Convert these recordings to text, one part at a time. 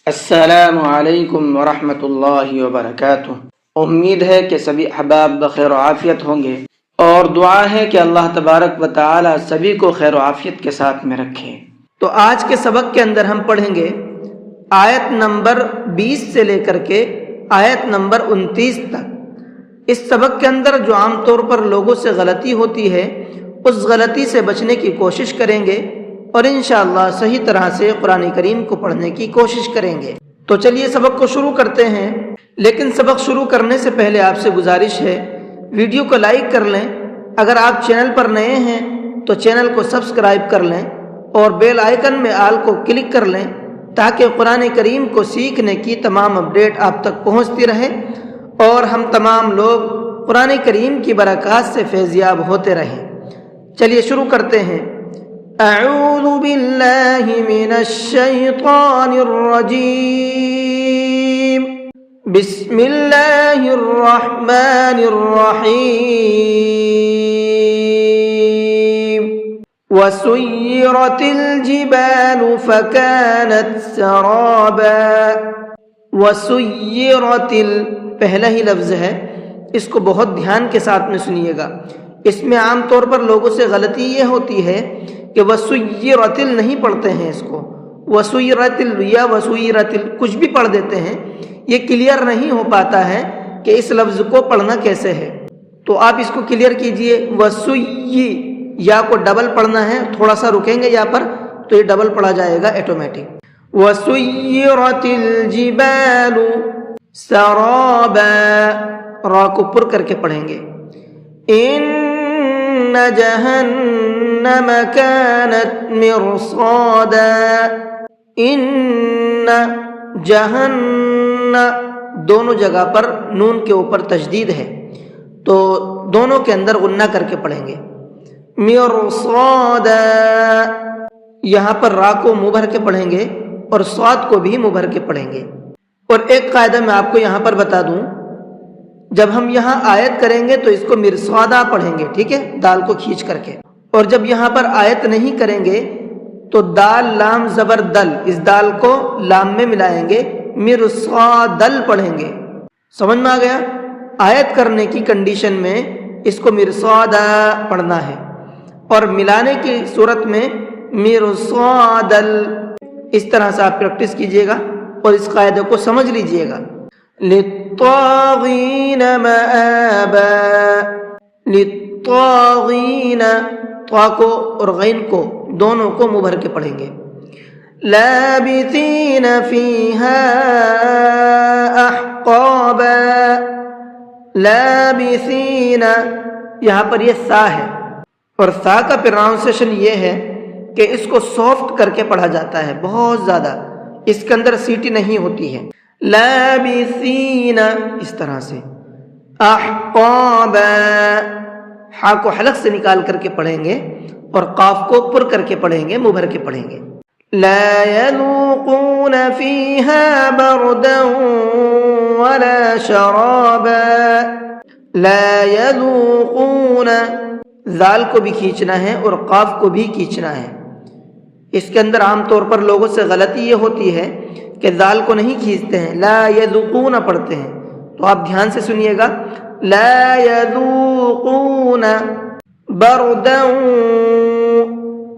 السلام علیکم ورحمۃ اللہ وبرکاتہ۔ امید ہے کہ سبھی احباب بخیر و عافیت ہوں گے، اور دعا ہے کہ اللہ تبارک و تعالی سبھی کو خیر و عافیت کے ساتھ میں رکھے۔ تو آج کے سبق کے اندر ہم پڑھیں گے آیت نمبر 20 سے لے کر کے آیت نمبر 29 تک۔ اس سبق کے اندر جو عام طور پر لوگوں سے غلطی ہوتی ہے، اس غلطی سے بچنے کی کوشش کریں گے اور انشاءاللہ صحیح طرح سے قرآن کریم کو پڑھنے کی کوشش کریں گے۔ تو چلیے سبق کو شروع کرتے ہیں، لیکن سبق شروع کرنے سے پہلے آپ سے گزارش ہے ویڈیو کو لائک کر لیں، اگر آپ چینل پر نئے ہیں تو چینل کو سبسکرائب کر لیں اور بیل آئیکن میں آل کو کلک کر لیں تاکہ قرآن کریم کو سیکھنے کی تمام اپڈیٹ آپ تک پہنچتی رہے اور ہم تمام لوگ قرآن کریم کی برکات سے فیضیاب ہوتے رہیں۔ چلیے شروع کرتے ہیں۔ اعوذ باللہ من الشیطان الرجیم، بسم اللہ الرحمن الرحیم۔ وسیرت الجبال فکانت سرابا۔ وسیرت پہلا ہی لفظ ہے، اس کو بہت دھیان کے ساتھ میں سنیے گا۔ اس میں عام طور پر لوگوں سے غلطی یہ ہوتی ہے کہ وسیرت نہیں پڑھتے ہیں، اس کو وسیرت یا وسیرت کچھ بھی پڑھ دیتے ہیں۔ یہ کلیئر نہیں ہو پاتا ہے کہ اس لفظ کو پڑھنا کیسے ہے، تو آپ اس کو کلیئر کیجئے۔ وسوی یا کو ڈبل پڑھنا ہے، تھوڑا سا رکیں گے یہاں پر تو یہ ڈبل پڑھا جائے گا آٹومیٹک۔ وسیرت الجبال سرابا، را کو پر کر کے پڑھیں گے۔ ان جہنم کانت مرصادا۔ ان جہنم، دونوں جگہ پر نون کے اوپر تشدید ہے تو دونوں کے اندر غنہ کر کے پڑھیں گے۔ مرصادا، یہاں پر را کو منہ بھر کے پڑھیں گے اور صاد کو بھی منہ بھر کے پڑھیں گے۔ اور ایک قاعدہ میں آپ کو یہاں پر بتا دوں، جب ہم یہاں آیت کریں گے تو اس کو مرصادا پڑھیں گے، ٹھیک ہے، دال کو کھینچ کر کے۔ اور جب یہاں پر آیت نہیں کریں گے تو دال لام زبر دل، اس دال کو لام میں ملائیں گے، مرصادل پڑھیں گے۔ سمجھ میں آ گیا؟ آیت کرنے کی کنڈیشن میں اس کو مرصادا پڑھنا ہے، اور ملانے کی صورت میں مرصادل۔ اس طرح سے آپ پریکٹس کیجئے گا اور اس قاعدے کو سمجھ لیجئے گا۔ للطاغین مآبا۔ للطاغین، طا کو اور غین کو دونوں کو منہ بھر کے پڑھیں گے۔ لابثین فیہا احقابا۔ لابثین، یہاں پر یہ سا ہے، اور سا کا پروننسیشن یہ ہے کہ اس کو سافٹ کر کے پڑھا جاتا ہے بہت زیادہ، اس کے اندر سیٹی نہیں ہوتی ہے۔ لابثین، اس طرح سے۔ احقابا، ہا کو حلق سے نکال کر کے پڑھیں گے اور قاف کو پر کر کے پڑھیں گے، منہ بھر کے پڑھیں گے۔ لا يذوقون فيها بردا ولا شرابا۔ لا يذوقون، ذال کو بھی کھینچنا ہے اور قاف کو بھی کھینچنا ہے۔ اس کے اندر عام طور پر لوگوں سے غلطی یہ ہوتی ہے کہ ذال کو نہیں کھینچتے ہیں، لا يذوقون پڑھتے ہیں، تو آپ دھیان سے سنیے گا۔ لا يذوقون بردا،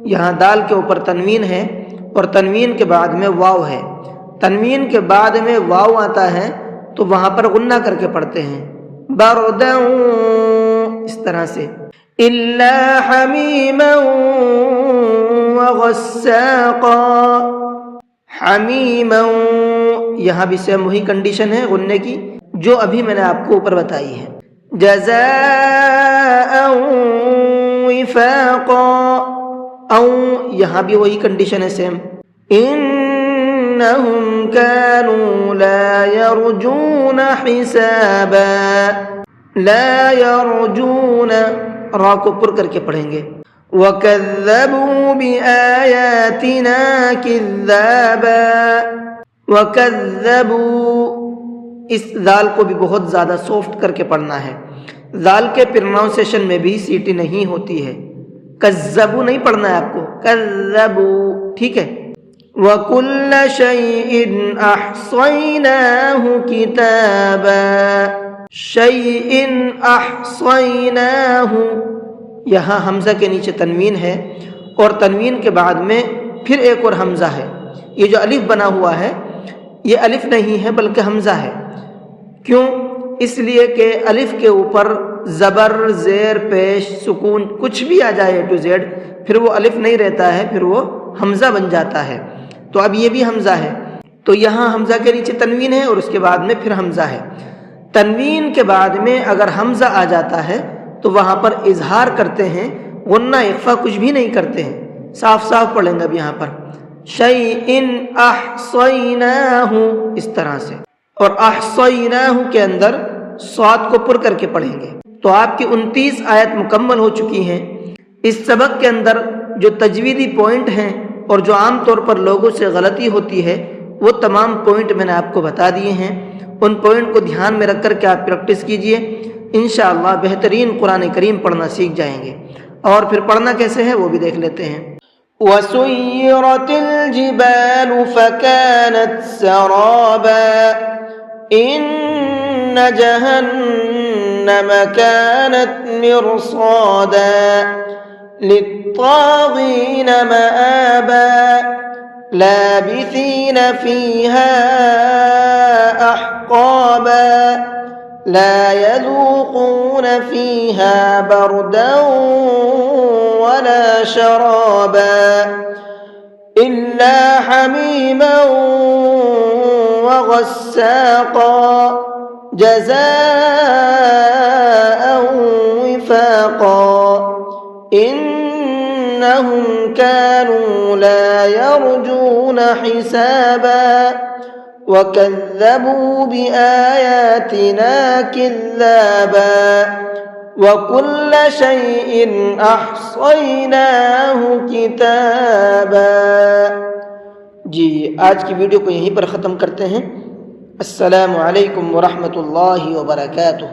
یہاں دال کے اوپر تنوین ہے اور تنوین کے بعد میں واو ہے، تنوین کے بعد میں واو آتا ہے تو وہاں پر غنہ کر کے پڑھتے ہیں، بردا، اس طرح سے۔ الا حمیما وغساقا۔ حمیما، یہاں بھی سیم وہی کنڈیشن ہے غننے کی جو ابھی میں نے آپ کو اوپر بتائی ہے۔ جزاء وفاقا، او، یہاں بھی وہی کنڈیشن ہے سیم۔ انہم کانوا لا یرجون حسابا۔ لا یرجون، را کو پر کر کے پڑھیں گے۔ وَكَذَّبُوا بِآيَاتِنَا كِذَّابًا۔ وَكَذَّبُوا، اس ذال کو بھی بہت زیادہ سافٹ کر کے پڑھنا ہے، ذال کے پروننسیشن میں بھی سیٹی نہیں ہوتی ہے۔ کذبو نہیں پڑھنا ہے آپ کو، کذبو، ٹھیک ہے۔ وَكُلَّ شَيْءٍ أَحْصَيْنَاهُ كِتَابًا شَيْءٍ أَحْصَيْنَاهُ، یہاں حمزہ کے نیچے تنوین ہے اور تنوین کے بعد میں پھر ایک اور حمزہ ہے. یہ جو الف بنا ہوا ہے یہ الف نہیں ہے بلکہ حمزہ ہے. کیوں؟ اس لیے کہ الف کے اوپر زبر، زیر پیش، سکون کچھ بھی آ جائے ٹو زیڈ پھر وہ الف نہیں رہتا ہے، پھر وہ حمزہ بن جاتا ہے. تو اب یہ بھی حمزہ ہے، تو یہاں حمزہ کے نیچے تنوین ہے اور اس کے بعد میں پھر حمزہ ہے. تنوین کے بعد میں اگر حمزہ آ جاتا ہے تو وہاں پر اظہار کرتے ہیں، غنہ اخفا کچھ بھی نہیں کرتے ہیں، صاف صاف پڑھیں گے اب یہاں پر شیئن احصیناہ اس طرح سے، اور احصیناہ کے اندر صاد کو پر کر کے پڑھیں گے. تو آپ کی 29 آیت مکمل ہو چکی ہیں. اس سبق کے اندر جو تجویدی پوائنٹ ہیں اور جو عام طور پر لوگوں سے غلطی ہوتی ہے وہ تمام پوائنٹ میں نے آپ کو بتا دیے ہیں. ان پوائنٹ کو دھیان میں رکھ کر کے آپ پریکٹس کیجئے، انشاءاللہ بہترین قرآن کریم پڑھنا سیکھ جائیں گے. اور پھر پڑھنا کیسے ہے وہ بھی دیکھ لیتے ہیں. وَسُيِّرَتِ الْجِبَالُ فَكَانَتْ سَرَابًا إِنَّ جَهَنَّمَ كَانَتْ مِرْصَادًا لِلطَّاغِينَ مَآبًا لَابِثِينَ فِيهَا أَحْقَابًا لَا يَذُوقُونَ فِيهَا بَرْدًا وَلَا شَرَابًا إِلَّا حَمِيمًا وَغَسَّاقًا جَزَاءً وِفَاقًا إِنَّهُمْ كَانُوا لَا يَرْجُونَ حِسَابًا وَكَذَّبُوا بِآيَاتِنَا كِذَّابًا وَكُلَّ شَيْءٍ أَحْصَيْنَاهُ كِتَابًا. جی آج کی ویڈیو کو یہیں پر ختم کرتے ہیں. السلام علیکم ورحمۃ اللہ وبرکاتہ.